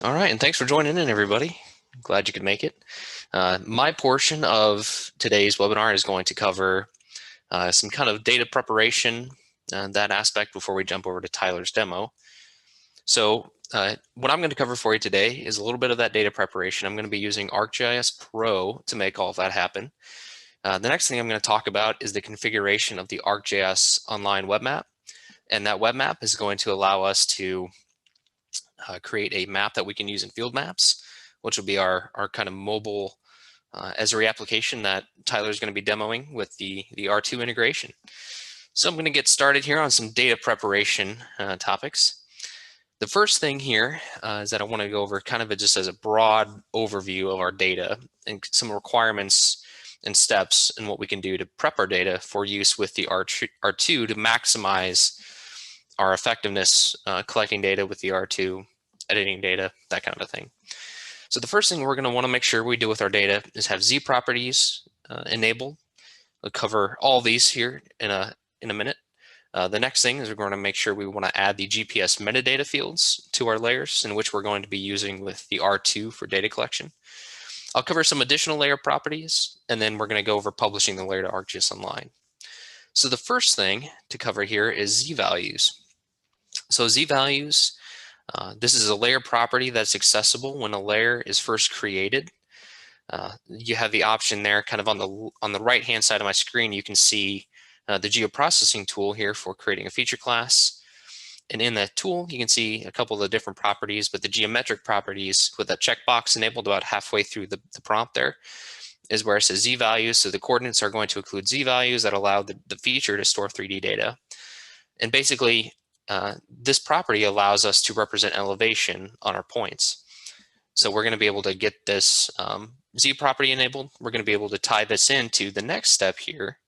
All right, and thanks for joining in, everybody. Glad you could make it. My portion of today's webinar is going to cover some kind of data preparation, that aspect before we jump over to Tyler's demo. So what I'm going to cover for you today is a little bit of that data preparation. I'm going to be using ArcGIS Pro to make all of that happen. The next thing I'm going to talk about is the configuration of the ArcGIS Online web map. And that web map is going to allow us to create a map that we can use in Field Maps, which will be our kind of mobile Esri application that Tyler's going to be demoing with the R2 integration. So I'm going to get started here on some data preparation topics. The first thing here is that I want to go over kind of just as a broad overview of our data and some requirements and steps and what we can do to prep our data for use with the R2 to maximize our effectiveness collecting data with the R2, editing data, that kind of a thing. So the first thing we're going to want to make sure we do with our data is have Z properties enabled. We'll cover all these here in a minute. The next thing is we're going to make sure we want to add the GPS metadata fields to our layers, in which we're going to be using with the R2 for data collection. I'll cover some additional layer properties, and then we're going to go over publishing the layer to ArcGIS Online. So the first thing to cover here is Z values. So Z values, this is a layer property that's accessible when a layer is first created. You have the option there kind of on the right hand side of my screen. You can see the geoprocessing tool here for creating a feature class. And in that tool, you can see a couple of the different properties, but the geometric properties with that checkbox enabled about halfway through the prompt there is where it says Z values. So the coordinates are going to include Z values that allow the feature to store 3D data. And basically, this property allows us to represent elevation on our points. So we're going to be able to get this Z property enabled. We're going to be able to tie this into the next step here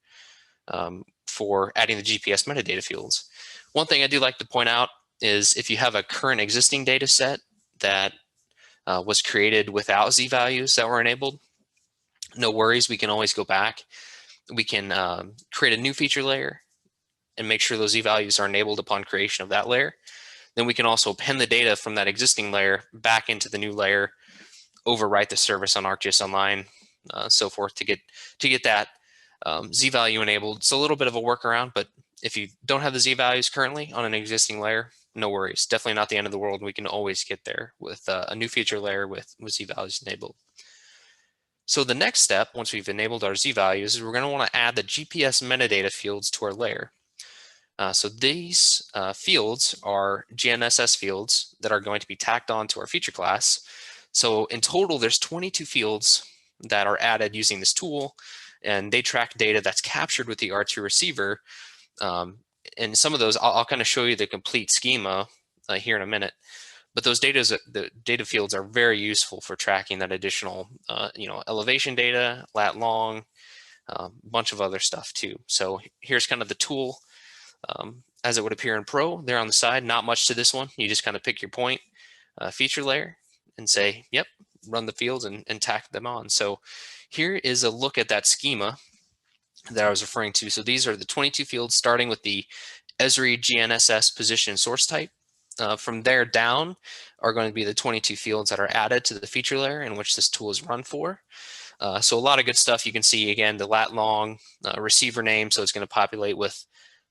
for adding the GPS metadata fields. One thing I do like to point out is if you have a current existing data set that was created without Z values that were enabled, no worries, we can always go back. We can create a new feature layer and make sure those Z values are enabled upon creation of that layer. Then we can also append the data from that existing layer back into the new layer, overwrite the service on ArcGIS Online, so forth to get that Z value enabled. It's a little bit of a workaround, but if you don't have the Z values currently on an existing layer, no worries. Definitely not the end of the world. We can always get there with a new feature layer with Z values enabled. So the next step, once we've enabled our Z values, is we're going to want to add the GPS metadata fields to our layer. So these fields are GNSS fields that are going to be tacked on to our feature class. So in total, there's 22 fields that are added using this tool, and they track data that's captured with the R2 receiver. And some of those, I'll kind of show you the complete schema here in a minute. But those the data fields are very useful for tracking that additional, elevation data, lat long, a bunch of other stuff too. So here's kind of the tool as it would appear in Pro there on the side. Not much to this one. You just kind of pick your point, feature layer, and say, yep, run the fields and tack them on. So here is a look at that schema that I was referring to. So these are the 22 fields starting with the Esri GNSS position and source type. From there down are going to be the 22 fields that are added to the feature layer in which this tool is run for. So a lot of good stuff. You can see, again, the lat long receiver name. So it's going to populate with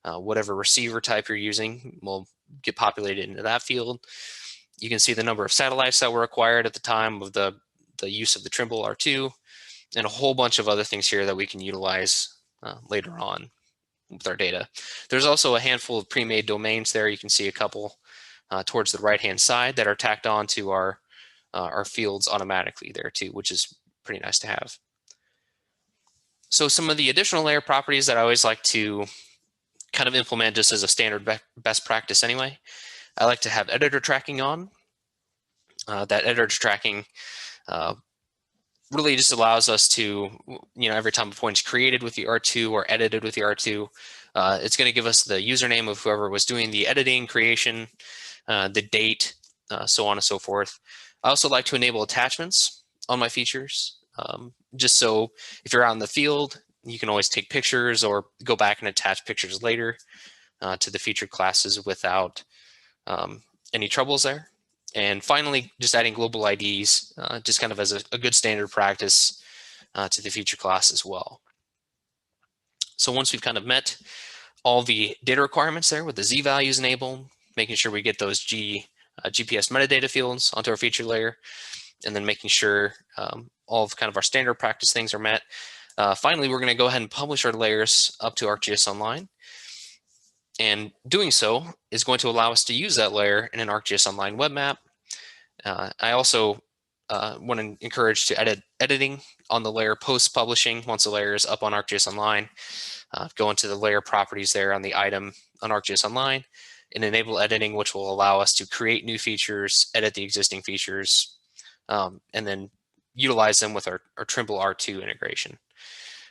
whatever receiver type you're using will get populated into that field. You can see the number of satellites that were acquired at the time of the use of the Trimble R2, and a whole bunch of other things here that we can utilize later on with our data. There's also a handful of pre-made domains there. You can see a couple towards the right-hand side that are tacked on to our fields automatically there too, which is pretty nice to have. So some of the additional layer properties that I always like to kind of implement just as a standard best practice anyway, I like to have editor tracking on. That editor tracking really just allows us to, every time a point is created with the R2 or edited with the R2, it's going to give us the username of whoever was doing the editing, creation, the date, so on and so forth. I also like to enable attachments on my features, just so if you're out in the field, you can always take pictures or go back and attach pictures later to the featured classes without any troubles there. And finally, just adding global IDs, just kind of as a good standard practice to the feature class as well. So once we've kind of met all the data requirements there with the Z values enabled, making sure we get those GPS metadata fields onto our feature layer, and then making sure all of kind of our standard practice things are met. Finally, we're going to go ahead and publish our layers up to ArcGIS Online. And doing so is going to allow us to use that layer in an ArcGIS Online web map. I also want to encourage to editing on the layer post-publishing once the layer is up on ArcGIS Online. Go into the layer properties there on the item on ArcGIS Online and enable editing, which will allow us to create new features, edit the existing features, and then utilize them with our Trimble R2 integration.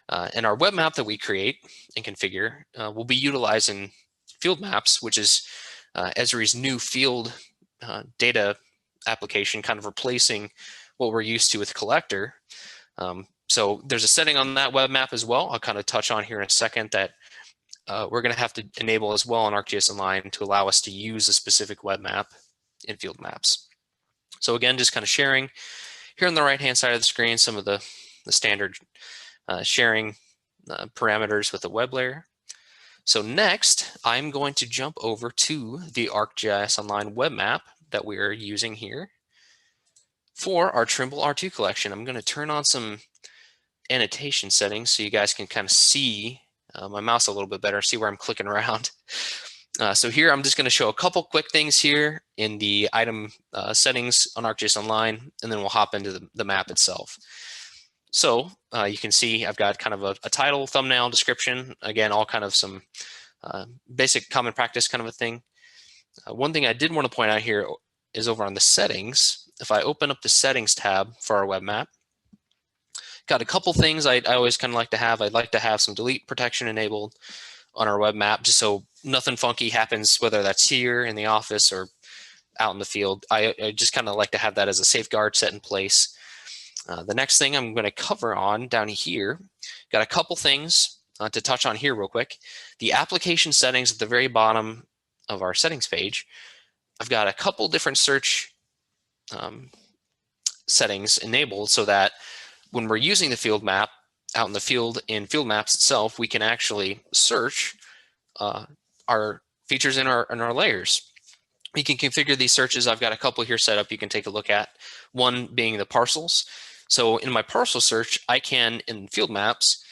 And our web map that we create and configure will be utilized in Field Maps, which is Esri's new field data application, kind of replacing what we're used to with Collector. So there's a setting on that web map as well. I'll kind of touch on here in a second that we're going to have to enable as well on ArcGIS Online to allow us to use a specific web map in Field Maps. So again, just kind of sharing here on the right-hand side of the screen some of the standard sharing parameters with the web layer. So next, I'm going to jump over to the ArcGIS Online web map that we are using here for our Trimble R2 collection. I'm going to turn on some annotation settings so you guys can kind of see my mouse a little bit better, see where I'm clicking around. So here I'm just going to show a couple quick things here in the item settings on ArcGIS Online, and then we'll hop into the map itself. So you can see I've got kind of a title, thumbnail, description, again, all kind of some basic common practice kind of a thing. One thing I did want to point out here is over on the settings. If I open up the settings tab for our web map, got a couple things I always kind of like to have. I'd like to have some delete protection enabled on our web map, just so nothing funky happens, whether that's here in the office or out in the field. I just kind of like to have that as a safeguard set in place. The next thing I'm going to cover on down here, got a couple things to touch on here real quick. The application settings at the very bottom of our settings page, I've got a couple different search settings enabled so that when we're using the field map out in the field in Field Maps itself, we can actually search our features in our layers. You can configure these searches. I've got a couple here set up you can take a look at. One being the parcels. So in my parcel search, I can, in Field Maps,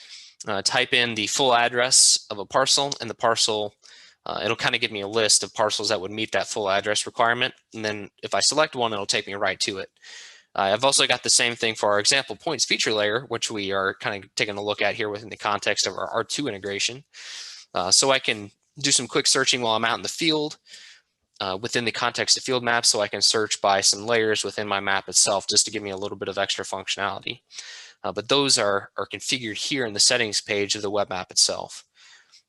type in the full address of a parcel, and the parcel, it'll kind of give me a list of parcels that would meet that full address requirement. And then if I select one, it'll take me right to it. I've also got the same thing for our example points feature layer, which we are kind of taking a look at here within the context of our R2 integration. So I can do some quick searching while I'm out in the field within the context of Field Maps, so I can search by some layers within my map itself just to give me a little bit of extra functionality. But those are configured here in the settings page of the web map itself.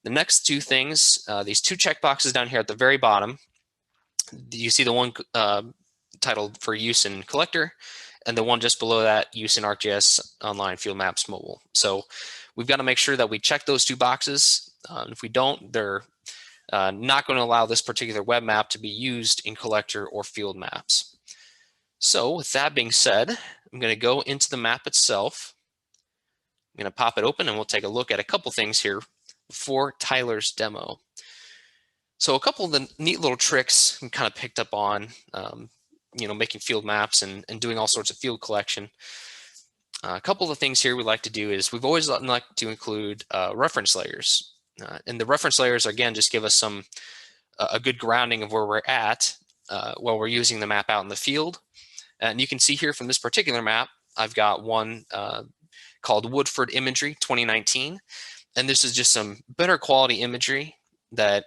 The next two things, these two checkboxes down here at the very bottom, you see the one titled for use in Collector, and the one just below that, use in ArcGIS Online Field Maps Mobile. So we've got to make sure that we check those two boxes. If we don't, they're not going to allow this particular web map to be used in Collector or Field Maps. So with that being said, I'm going to go into the map itself. I'm going to pop it open and we'll take a look at a couple things here for Tyler's demo. So a couple of the neat little tricks we kind of picked up on, making field maps and doing all sorts of field collection. A couple of the things here we like to do is we've always liked to include reference layers. And the reference layers, again, just give us a good grounding of where we're at while we're using the map out in the field. And you can see here from this particular map, I've got one called Woodford Imagery 2019. And this is just some better quality imagery that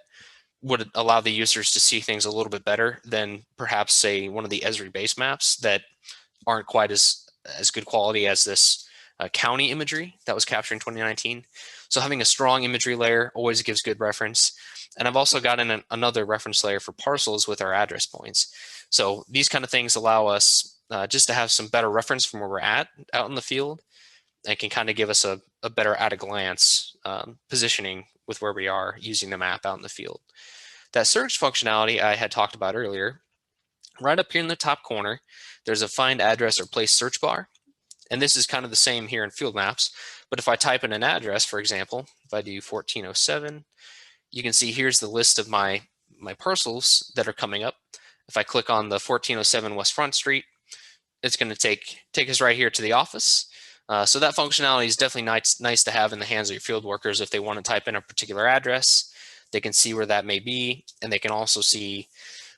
would allow the users to see things a little bit better than perhaps, say, one of the Esri base maps that aren't quite as good quality as this county imagery that was captured in 2019. So having a strong imagery layer always gives good reference. And I've also got in another reference layer for parcels with our address points. So these kind of things allow us just to have some better reference from where we're at out in the field, and can kind of give us a better at a glance positioning with where we are using the map out in the field. That search functionality I had talked about earlier, Right up here in the top corner, there's a find address or place search bar. And this is kind of the same here in Field Maps. But if I type in an address, for example, if I do 1407, you can see here's the list of my parcels that are coming up. If I click on the 1407 West Front Street, it's going to take us right here to the office. So that functionality is definitely nice to have in the hands of your field workers. If they want to type in a particular address, they can see where that may be, and they can also see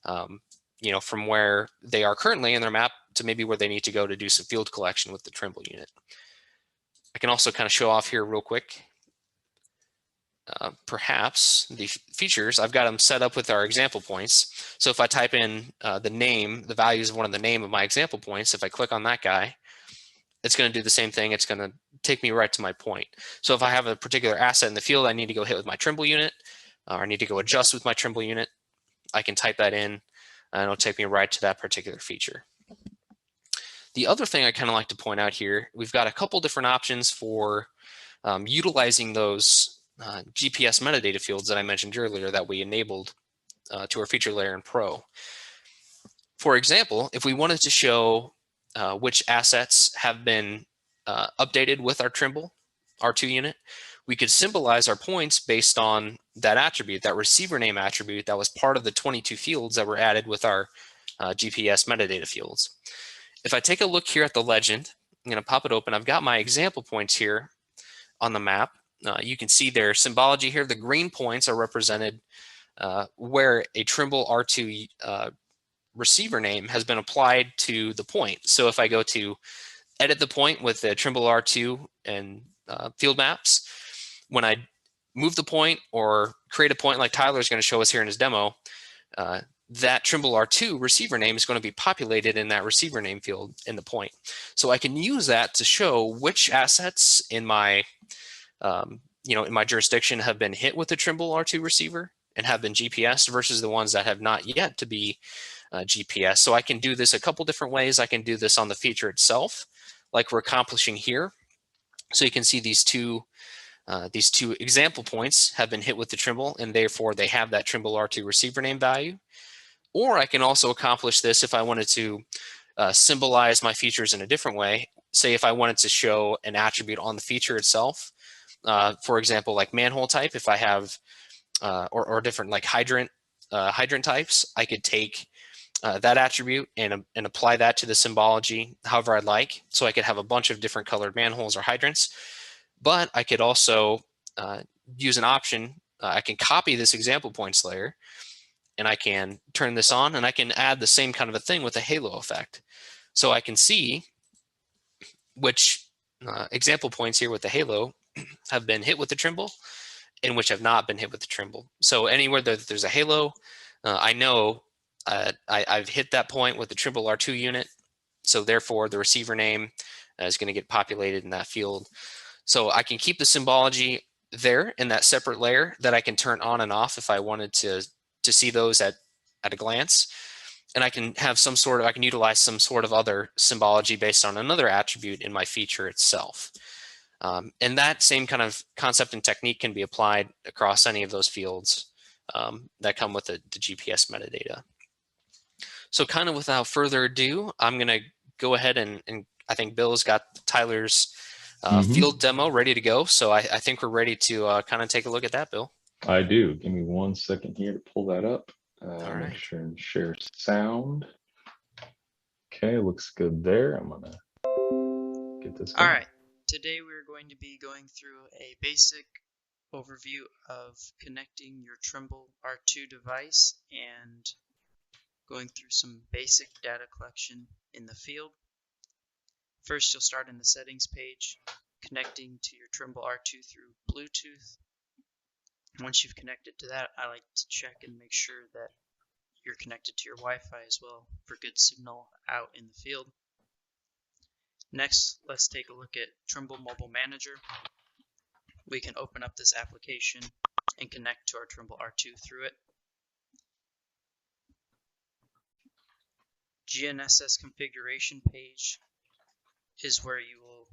from where they are currently in their map to maybe where they need to go to do some field collection with the Trimble unit. I can also kind of show off here real quick. Perhaps the features, I've got them set up with our example points. So if I type in the values of one of the name of my example points, if I click on that guy, it's going to do the same thing. It's going to take me right to my point. So if I have a particular asset in the field I need to go hit with my Trimble unit, or I need to go adjust with my Trimble unit, I can type that in, and it'll take me right to that particular feature. The other thing I kind of like to point out here, we've got a couple different options for utilizing those GPS metadata fields that I mentioned earlier that we enabled to our feature layer in Pro. For example, if we wanted to show which assets have been updated with our Trimble R2 unit, we could symbolize our points based on that attribute, that receiver name attribute that was part of the 22 fields that were added with our GPS metadata fields. If I take a look here at the legend, I'm going to pop it open. I've got my example points here on the map. You can see their symbology here. The green points are represented where a Trimble R2 receiver name has been applied to the point. So if I go to edit the point with the Trimble R2 and Field Maps, when I move the point or create a point like Tyler's going to show us here in his demo, that Trimble R2 receiver name is going to be populated in that receiver name field in the point. So I can use that to show which assets in my in my jurisdiction have been hit with the Trimble R2 receiver and have been GPS versus the ones that have not yet to be GPS. So I can do this a couple different ways. I can do this on the feature itself, like we're accomplishing here. So you can see these two example points have been hit with the Trimble, and therefore they have that Trimble R2 receiver name value. Or I can also accomplish this if I wanted to symbolize my features in a different way. Say if I wanted to show an attribute on the feature itself, for example, like manhole type, if I have, or different like hydrant types, I could take that attribute and apply that to the symbology however I'd like. So I could have a bunch of different colored manholes or hydrants, but I could also use an option. I can copy this example points layer and I can turn this on, and I can add the same kind of a thing with a halo effect. So I can see which example points here with the halo have been hit with the Trimble and which have not been hit with the Trimble. So anywhere that there's a halo, I know I've hit that point with the Trimble R2 unit. So therefore the receiver name is going to get populated in that field. So I can keep the symbology there in that separate layer that I can turn on and off if I wanted to see those at a glance. And I can have I can utilize some sort of other symbology based on another attribute in my feature itself. And that same kind of concept and technique can be applied across any of those fields that come with the GPS metadata. So kind of without further ado, I'm going to go ahead and I think Bill's got Tyler's field demo ready to go. So I think we're ready to kind of take a look at that, Bill. I do. Give me 1 second here to pull that up. All right. Make sure and share sound. Okay, looks good there. I'm gonna get this going. All right. Today we're going to be going through a basic overview of connecting your Trimble R2 device and going through some basic data collection in the field. First, you'll start in the settings page, connecting to your Trimble R2 through Bluetooth. Once you've connected to that, I like to check and make sure that you're connected to your Wi-Fi as well for good signal out in the field. Next, let's take a look at Trimble Mobile Manager. We can open up this application and connect to our Trimble R2 through it. GNSS configuration page is where you will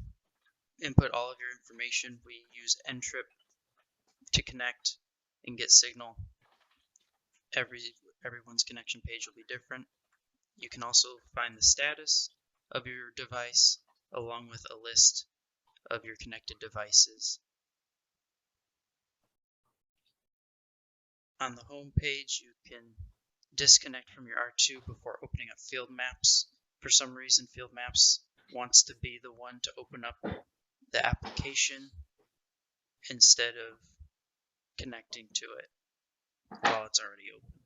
input all of your information. We use ntrip to connect and get signal. Everyone's connection page will be different. You can also find the status of your device along with a list of your connected devices. On the home page, you can disconnect from your R2 before opening up Field Maps. For some reason, Field Maps wants to be the one to open up the application instead of connecting to it while it's already open.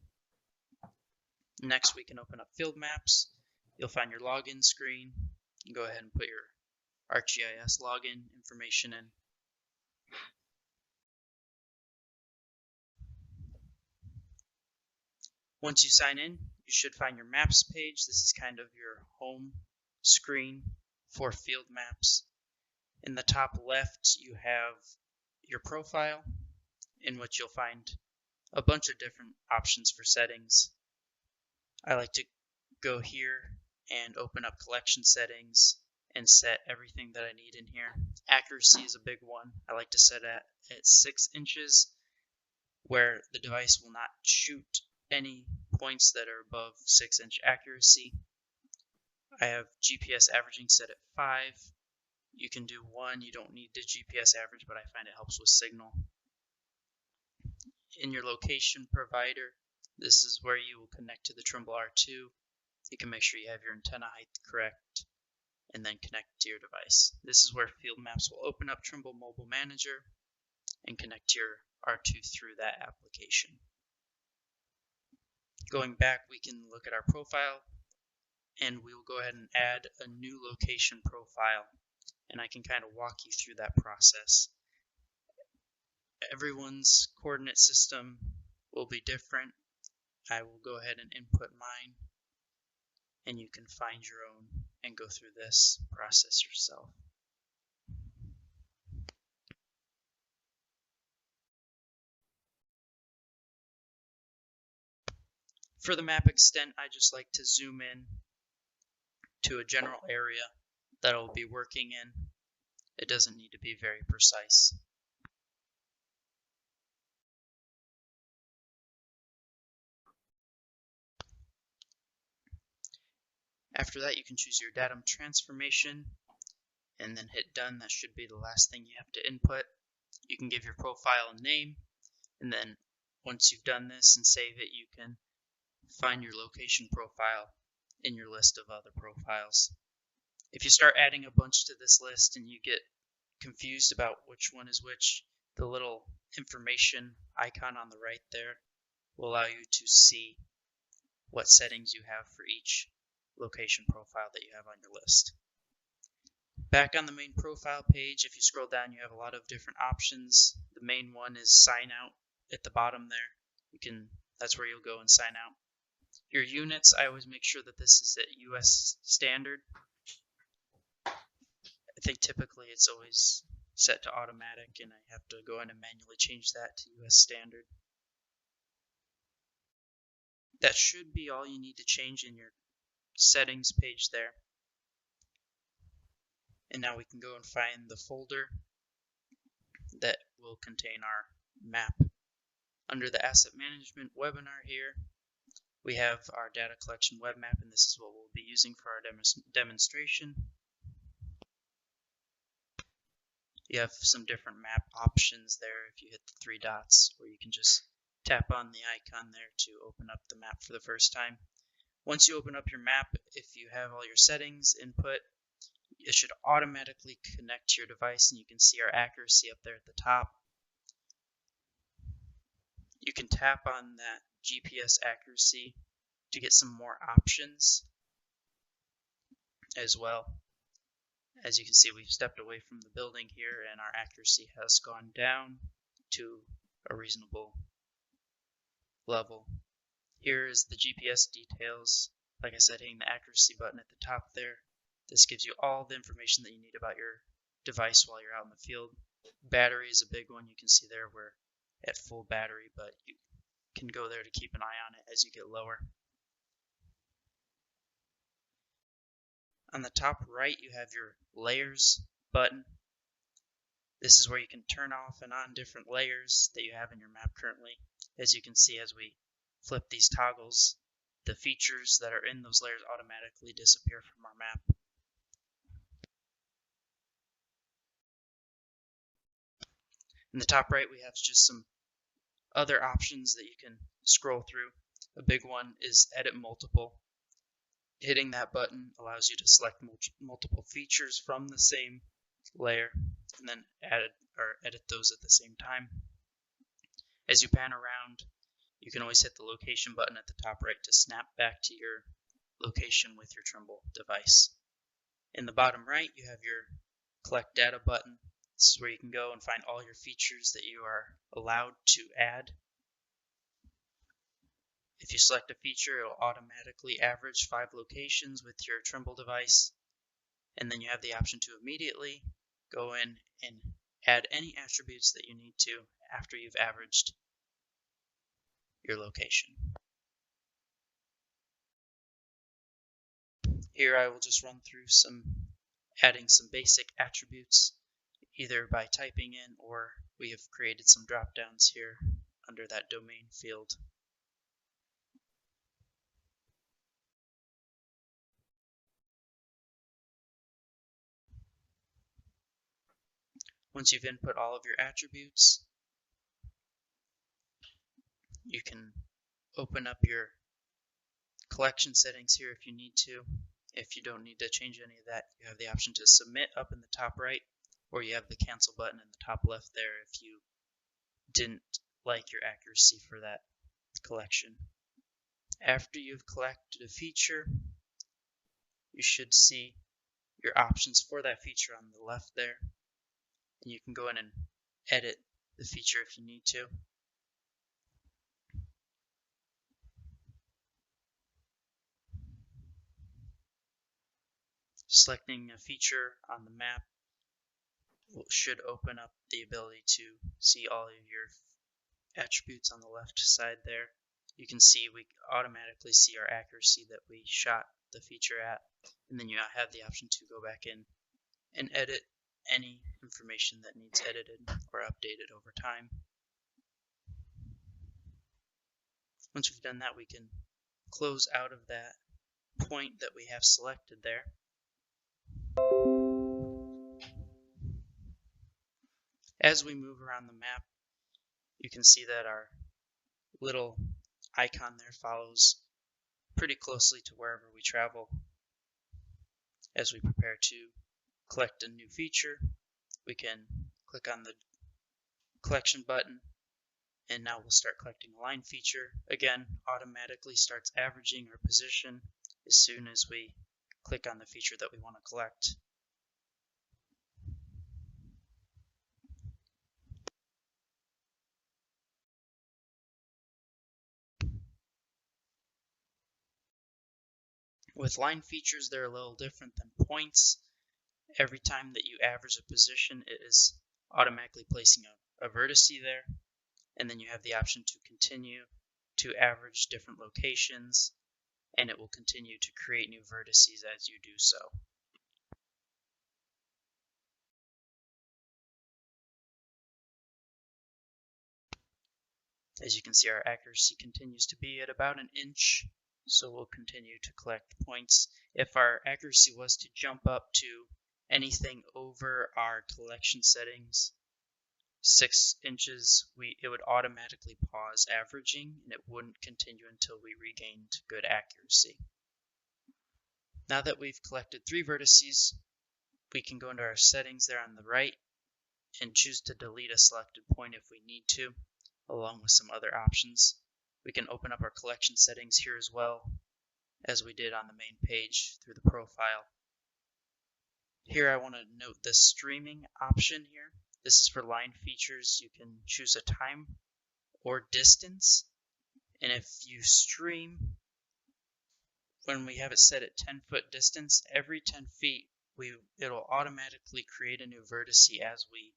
Next, we can open up Field Maps. You'll find your login screen. You can go ahead and put your ArcGIS login information in. Once you sign in, you should find your Maps page. This is kind of your home screen for Field Maps. In the top left, you have your profile, in which you'll find a bunch of different options for settings. I like to go here and open up collection settings and set everything that I need in here. Accuracy is a big one. I like to set at 6 inches, where the device will not shoot any points that are above 6-inch accuracy. I have GPS averaging set at 5. You can do 1. You don't need the GPS average, but I find it helps with signal. In your location provider, this is where you will connect to the Trimble R2. You can make sure you have your antenna height correct and then connect to your device. This is where Field Maps will open up Trimble Mobile Manager and connect to your R2 through that application. Going back, we can look at our profile, and we will go ahead and add a new location profile, and I can kind of walk you through that process. Everyone's coordinate system will be different. I will go ahead and input mine, and you can find your own and go through this process yourself. For the map extent, I just like to zoom in to a general area that I'll be working in. It doesn't need to be very precise. After that, you can choose your datum transformation and then hit done. That should be the last thing you have to input. You can give your profile a name, and then once you've done this and save it, you can find your location profile in your list of other profiles. If you start adding a bunch to this list and you get confused about which one is which, the little information icon on the right there will allow you to see what settings you have for each location profile that you have on your list. Back on the main profile page, if you scroll down, you have a lot of different options. The main one is sign out at the bottom there. That's where you'll go and sign out. Your units, I always make sure that this is at US standard. I think typically it's always set to automatic, and I have to go in and manually change that to US standard. That should be all you need to change in your settings page there. And now we can go and find the folder that will contain our map. Under the Asset Management webinar here, we have our data collection web map, and this is what we'll be using for our demonstration. You have some different map options there if you hit the 3 dots, or you can just tap on the icon there to open up the map for the first time. Once you open up your map, if you have all your settings input, it should automatically connect to your device, and you can see our accuracy up there at the top. You can tap on that GPS accuracy to get some more options as well. As you can see, we've stepped away from the building here, and our accuracy has gone down to a reasonable level. Here is the GPS details. Like I said, hitting the accuracy button at the top there. This gives you all the information that you need about your device while you're out in the field. Battery is a big one. You can see there we're at full battery, but you can go there to keep an eye on it as you get lower. On the top right, you have your layers button. This is where you can turn off and on different layers that you have in your map currently. As you can see, as we flip these toggles, the features that are in those layers automatically disappear from our map. In the top right, we have just some other options that you can scroll through. A big one is Edit Multiple. Hitting that button allows you to select multiple features from the same layer and then edit those at the same time. As you pan around, you can always hit the location button at the top right to snap back to your location with your Trimble device. In the bottom right, you have your Collect Data button. This is where you can go and find all your features that you are allowed to add. If you select a feature, it will automatically average 5 locations with your Trimble device. And then you have the option to immediately go in and add any attributes that you need to after you've averaged your location. Here I will just run through adding some basic attributes, either by typing in, or we have created some drop downs here under that domain field. Once you've input all of your attributes, you can open up your collection settings here if you need to. If you don't need to change any of that, you have the option to submit up in the top right, or you have the cancel button in the top left there if you didn't like your accuracy for that collection. After you've collected a feature, you should see your options for that feature on the left there. And you can go in and edit the feature if you need to. Selecting a feature on the map should open up the ability to see all of your attributes on the left side there. You can see we automatically see our accuracy that we shot the feature at, and then you have the option to go back in and edit any information that needs edited or updated over time. Once we've done that, we can close out of that point that we have selected there. As we move around the map, you can see that our little icon there follows pretty closely to wherever we travel. As we prepare to collect a new feature, we can click on the collection button, and now we'll start collecting a line feature. Again, automatically starts averaging our position as soon as we click on the feature that we want to collect. With line features, they're a little different than points. Every time that you average a position, it is automatically placing a vertex there, and then you have the option to continue to average different locations, and it will continue to create new vertices as you do so. As you can see, our accuracy continues to be at about an inch, so we'll continue to collect points. If our accuracy was to jump up to anything over our collection settings, 6 inches, it would automatically pause averaging, and it wouldn't continue until we regained good accuracy. Now that we've collected 3 vertices, we can go into our settings there on the right and choose to delete a selected point if we need to, along with some other options. We can open up our collection settings here as well, as we did on the main page through the profile. Here I want to note the streaming option here. This is for line features. You can choose a time or distance, and if you stream, when we have it set at 10-foot distance, every 10 feet it'll automatically create a new vertex as we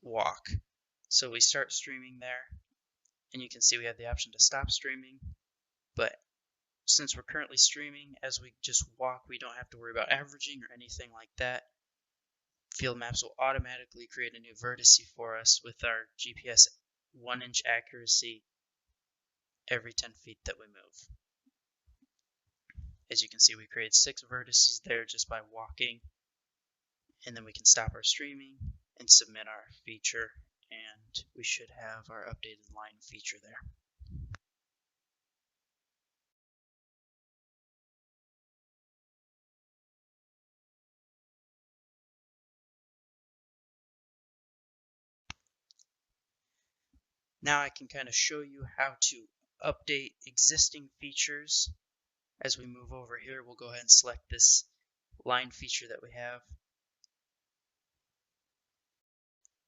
walk. So we start streaming there, and you can see we have the option to stop streaming, but since we're currently streaming, as we just walk, we don't have to worry about averaging or anything like that. Field Maps will automatically create a new vertex for us with our GPS 1-inch accuracy every 10 feet that we move. As you can see, we created 6 vertices there just by walking, and then we can stop our streaming and submit our feature, and we should have our updated line feature there. Now I can kind of show you how to update existing features. As we move over here, we'll go ahead and select this line feature that we have.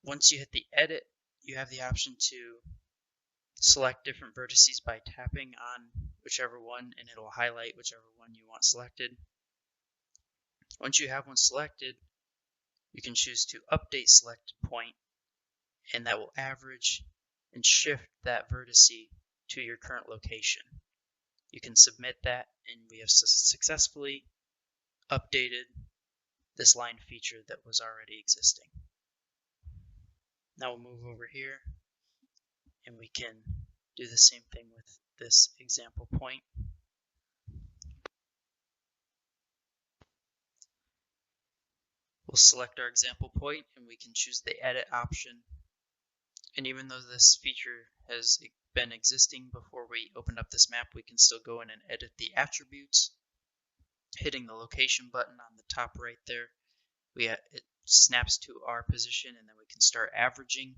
Once you hit the edit, you have the option to select different vertices by tapping on whichever one, and it'll highlight whichever one you want selected. Once you have one selected, you can choose to update selected point, and that will average and shift that vertex to your current location. You can submit that, and we have successfully updated this line feature that was already existing. Now we'll move over here, and we can do the same thing with this example point. We'll select our example point, and we can choose the edit option. And even though this feature has been existing before we opened up this map, we can still go in and edit the attributes. Hitting the location button on the top right there, it snaps to our position, and then we can start averaging.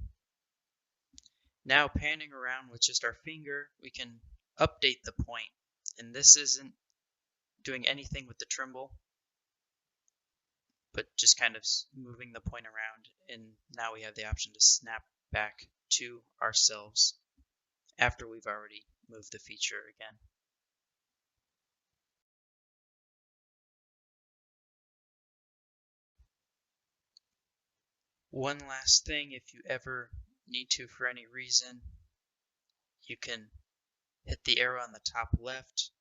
Now panning around with just our finger, we can update the point, and this isn't doing anything with the Trimble, but just kind of moving the point around, and now we have the option to snap back to ourselves after we've already moved the feature again. One last thing, if you ever need to for any reason, you can hit the arrow on the top left,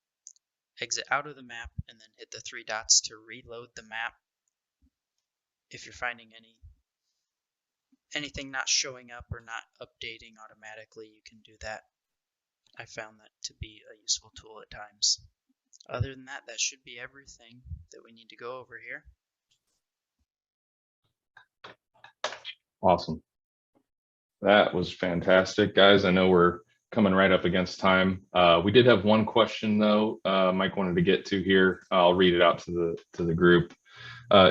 exit out of the map, and then hit the 3 dots to reload the map. If you're finding anything not showing up or not updating automatically, you can do that. I found that to be a useful tool at times. Other than that, that should be everything that we need to go over here. Awesome. That was fantastic, guys. I know we're coming right up against time. We did have one question though, Mike wanted to get to here. I'll read it out to the group.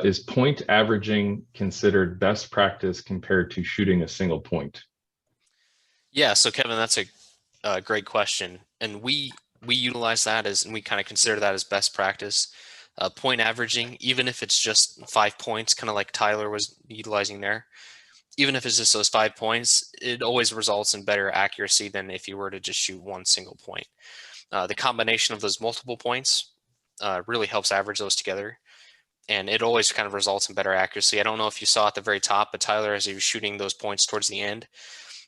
Is point averaging considered best practice compared to shooting a single point? Yeah, so Kevin, that's a great question, and we utilize that and we kind of consider that as best practice. Point averaging, even if it's just 5 points, kind of like Tyler was utilizing there, even if it's just those 5 points, it always results in better accuracy than if you were to just shoot one single point. The combination of those multiple points really helps average those together, and it always kind of results in better accuracy. I don't know if you saw at the very top, but Tyler, as he was shooting those points towards the end,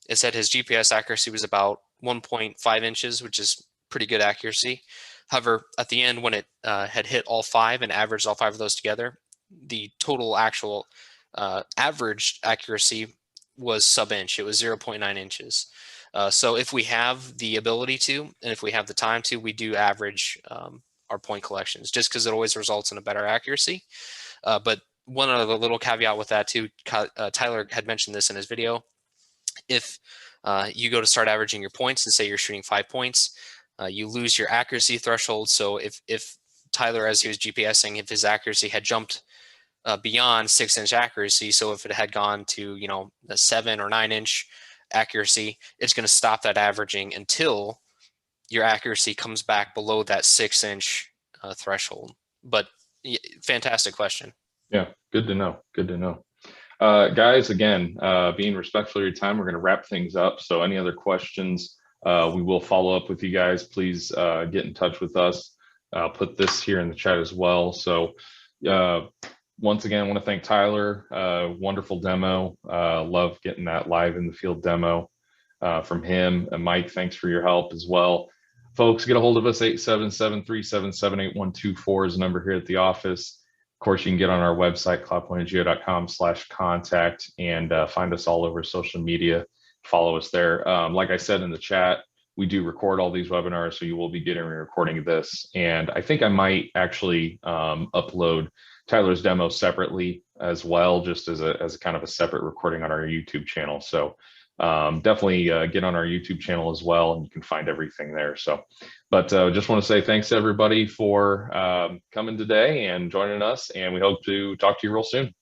it said his GPS accuracy was about 1.5 inches, which is pretty good accuracy. However, at the end, when it had hit all 5 and averaged all 5 of those together, the total actual average accuracy was sub-inch. It was 0.9 inches. So if we have the ability to, and if we have the time to, we do average our point collections, just because it always results in a better accuracy. But one other little caveat with that too, Tyler had mentioned this in his video. If you go to start averaging your points and say you're shooting 5 points, you lose your accuracy threshold. So if Tyler, as he was GPSing, if his accuracy had jumped beyond 6-inch accuracy, so if it had gone to a 7 or 9-inch accuracy, it's going to stop that averaging until your accuracy comes back below that 6-inch threshold. But fantastic question. Yeah, good to know. Good to know. Guys, again, being respectful of your time, we're going to wrap things up. So any other questions, we will follow up with you guys. Please get in touch with us. I'll put this here in the chat as well. So once again, I want to thank Tyler. Wonderful demo. Love getting that live in the field demo from him. And Mike, thanks for your help as well. Folks, get a hold of us. 877-377-8124 is the number here at the office. Of course, you can get on our website, cloudpointgeo.com/contact, and find us all over social media. Follow us there. Like I said in the chat, we do record all these webinars, so you will be getting a recording of this. And I think I might actually upload Tyler's demo separately as well, just as a kind of a separate recording on our YouTube channel. So definitely get on our YouTube channel as well, and you can find everything there. So, but just want to say thanks to everybody for coming today and joining us, and we hope to talk to you real soon.